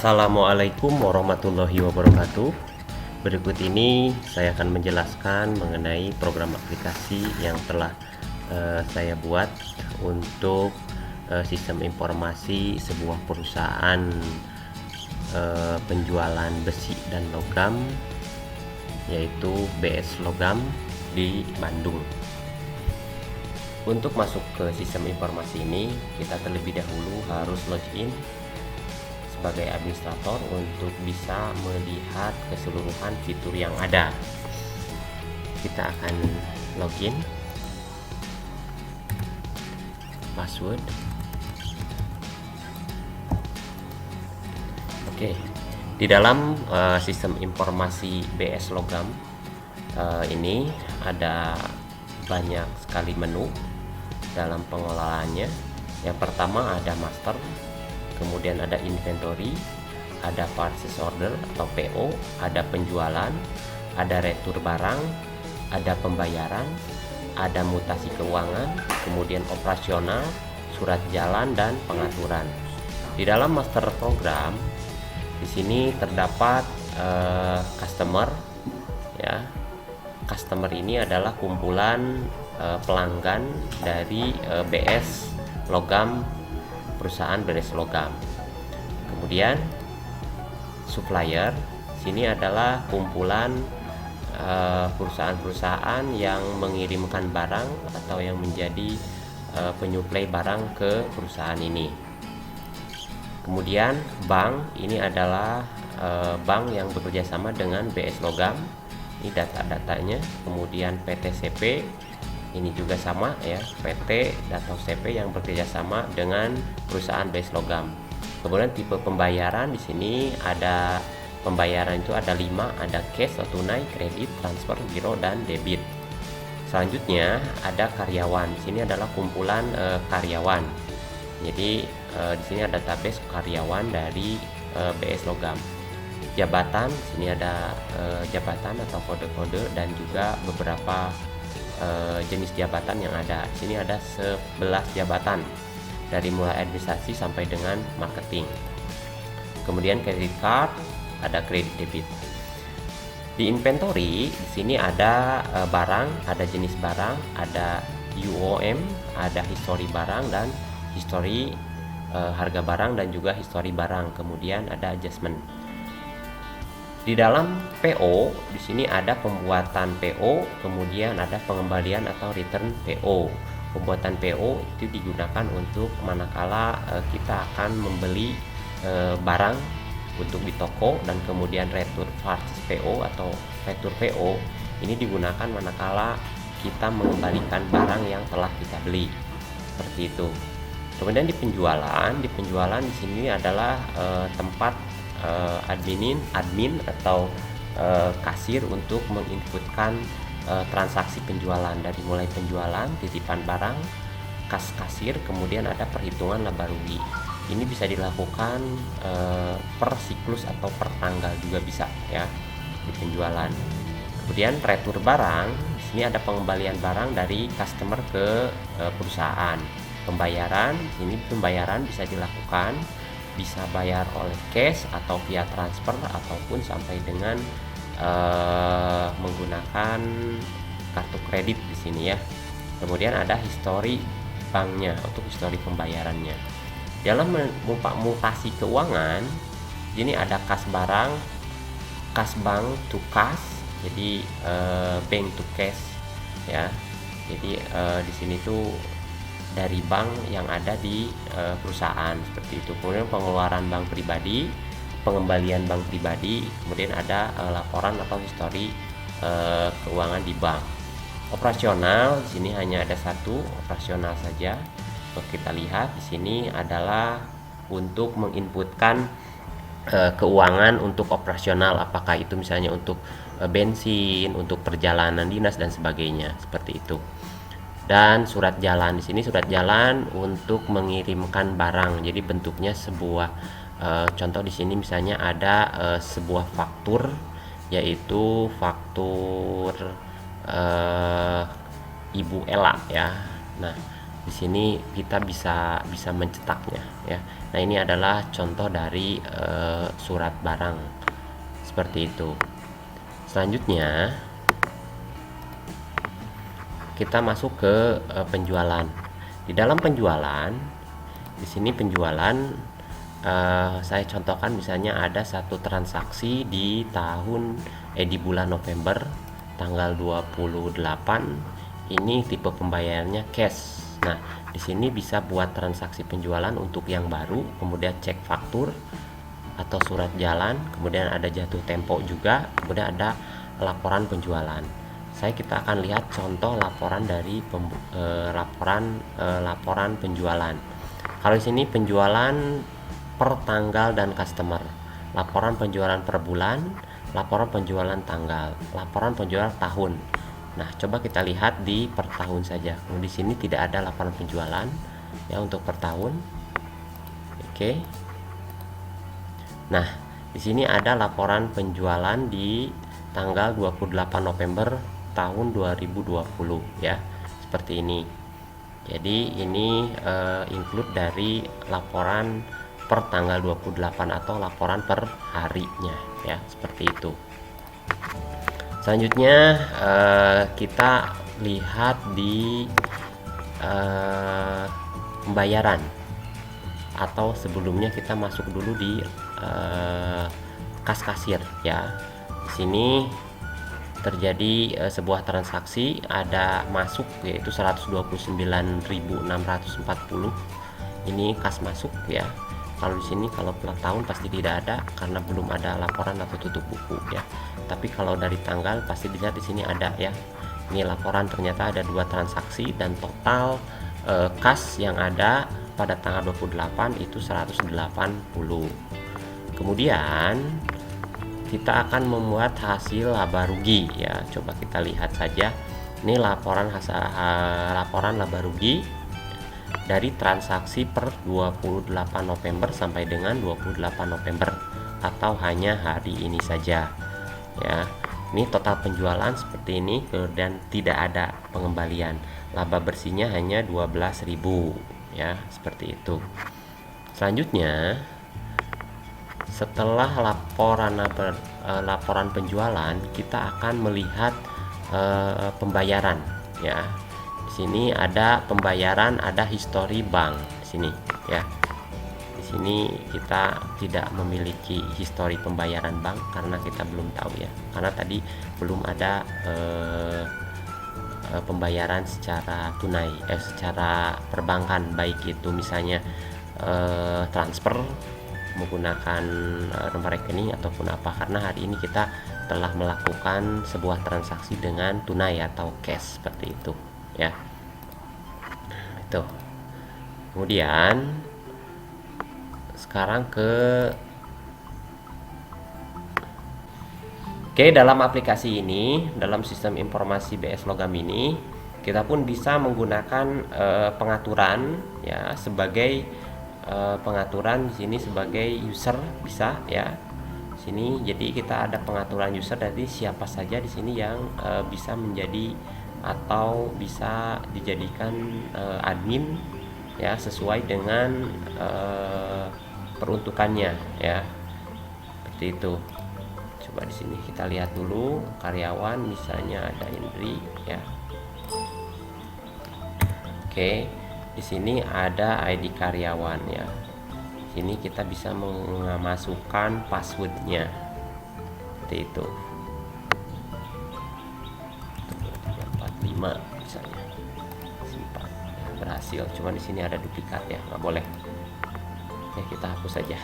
Assalamualaikum warahmatullahi wabarakatuh. Berikut ini saya akan menjelaskan mengenai program aplikasi yang telah saya buat untuk sistem informasi sebuah perusahaan penjualan besi dan logam, yaitu BS Logam di Bandung. Untuk masuk ke sistem informasi ini, kita terlebih dahulu harus login sebagai administrator untuk bisa melihat keseluruhan fitur yang ada. Kita akan login, password. Oke, di dalam sistem informasi BS Logam ini ada banyak sekali menu dalam pengelolaannya. Yang pertama ada master, kemudian ada inventory, ada purchase order atau PO, ada penjualan, ada retur barang, ada pembayaran, ada mutasi keuangan, kemudian operasional, surat jalan, dan pengaturan. Di dalam master program, di sini terdapat customer, ya. Customer ini adalah kumpulan pelanggan dari BS Logam, perusahaan BS Logam. Kemudian supplier, sini adalah kumpulan perusahaan-perusahaan yang mengirimkan barang atau yang menjadi penyuplai barang ke perusahaan ini. Kemudian bank, ini adalah bank yang bekerja sama dengan BS Logam, ini data-datanya. Kemudian PTCP, ini juga sama ya, PT atau CP yang bekerja sama dengan perusahaan BS Logam. Kemudian tipe pembayaran, di sini ada pembayaran itu ada 5, ada cash atau tunai, kredit, transfer, giro, dan debit. Selanjutnya ada karyawan. Di sini adalah kumpulan karyawan. Jadi di sini ada database karyawan dari BS Logam. Jabatan, di sini ada jabatan atau kode-kode dan juga beberapa jenis jabatan yang ada. Di sini ada 11 jabatan dari mulai administrasi sampai dengan marketing. Kemudian credit card, ada kredit debit. Di inventory, di sini ada barang, ada jenis barang, ada UOM, ada history barang dan history harga barang dan juga history barang. Kemudian ada adjustment. Di dalam PO, di sini ada pembuatan PO, kemudian ada pengembalian atau return PO. Pembuatan PO itu digunakan untuk manakala kita akan membeli barang untuk di toko, dan kemudian retur purchase PO atau retur PO ini digunakan manakala kita mengembalikan barang yang telah kita beli. Seperti itu. Kemudian di penjualan di sini adalah tempat admin atau kasir untuk menginputkan transaksi penjualan, dari mulai penjualan, titipan barang, kas kasir, kemudian ada perhitungan laba rugi. Ini bisa dilakukan per siklus atau per tanggal juga bisa ya di penjualan. Kemudian retur barang, di sini ada pengembalian barang dari customer ke perusahaan. Pembayaran, ini pembayaran bisa dilakukan, bisa bayar oleh cash atau via transfer ataupun sampai dengan menggunakan kartu kredit di sini ya. Kemudian ada history banknya untuk history pembayarannya. Dalam mutasi keuangan, ini ada kas barang, kas bank to cash, jadi bank to cash ya. Jadi di sini tuh dari bank yang ada di perusahaan, seperti itu. Kemudian pengeluaran bank pribadi, pengembalian bank pribadi, kemudian ada laporan atau histori keuangan di bank. Operasional, di sini hanya ada satu operasional saja. Untuk kita lihat di sini adalah untuk menginputkan keuangan untuk operasional, apakah itu misalnya untuk bensin, untuk perjalanan dinas dan sebagainya, seperti itu. Dan surat jalan, di sini surat jalan untuk mengirimkan barang. Jadi bentuknya sebuah contoh di sini misalnya ada sebuah faktur, yaitu faktur Ibu Ella ya. Nah, Di sini kita bisa mencetaknya ya. Nah, ini adalah contoh dari surat barang seperti itu. Selanjutnya kita masuk ke penjualan. Di dalam penjualan, di sini penjualan saya contohkan misalnya ada satu transaksi di bulan November tanggal 28. Ini tipe pembayarannya cash. Nah, di sini bisa buat transaksi penjualan untuk yang baru, kemudian cek faktur atau surat jalan, kemudian ada jatuh tempo juga, kemudian ada laporan penjualan. Kita akan lihat contoh laporan dari laporan penjualan. Kalau di sini penjualan per tanggal dan customer, laporan penjualan per bulan, laporan penjualan tanggal, laporan penjualan tahun. Nah, coba kita lihat di per tahun saja. Di sini tidak ada laporan penjualan ya untuk per tahun. Oke. Nah, di sini ada laporan penjualan di tanggal 28 November tahun 2020 ya. Seperti ini. Jadi ini include dari laporan per tanggal 28 atau laporan per harinya ya, seperti itu. Selanjutnya kita lihat di pembayaran, atau sebelumnya kita masuk dulu di kas kasir ya. Di sini terjadi sebuah transaksi, ada masuk yaitu 129.640. Ini kas masuk ya. Kalau di sini kalau per tahun pasti tidak ada karena belum ada laporan atau tutup buku ya. Tapi kalau dari tanggal pasti dilihat di sini ada ya. Ini laporan, ternyata ada 2 transaksi dan total kas yang ada pada tanggal 28 itu 180. Kemudian kita akan membuat hasil laba rugi ya. Coba kita lihat saja. Ini laporan laba rugi dari transaksi per 28 November sampai dengan 28 November atau hanya hari ini saja ya. Ini total penjualan seperti ini dan tidak ada pengembalian. Laba bersihnya hanya 12.000 ya, seperti itu. Selanjutnya, setelah laporan penjualan, kita akan melihat pembayaran ya. Di sini ada pembayaran, ada history bank di sini ya. Di sini kita tidak memiliki history pembayaran bank karena kita belum tahu ya. Karena tadi belum ada pembayaran secara tunai, secara perbankan, baik itu misalnya transfer menggunakan nomor rekening ataupun apa, karena hari ini kita telah melakukan sebuah transaksi dengan tunai atau cash seperti itu ya. Itu. Kemudian sekarang dalam aplikasi ini, dalam sistem informasi BS Logam ini, kita pun bisa menggunakan pengaturan ya, sebagai pengaturan di sini sebagai user bisa ya. Sini jadi kita ada pengaturan user, dari siapa saja di sini yang bisa menjadi atau bisa dijadikan admin ya, sesuai dengan peruntukannya ya, seperti itu. Coba di sini kita lihat dulu karyawan, misalnya ada Indri ya. Oke, di sini ada ID karyawan ya. Sini kita bisa memasukkan passwordnya seperti itu. 345 misalnya, simpan ya, berhasil. Cuma di sini ada duplikat ya, nggak boleh ya, kita hapus saja.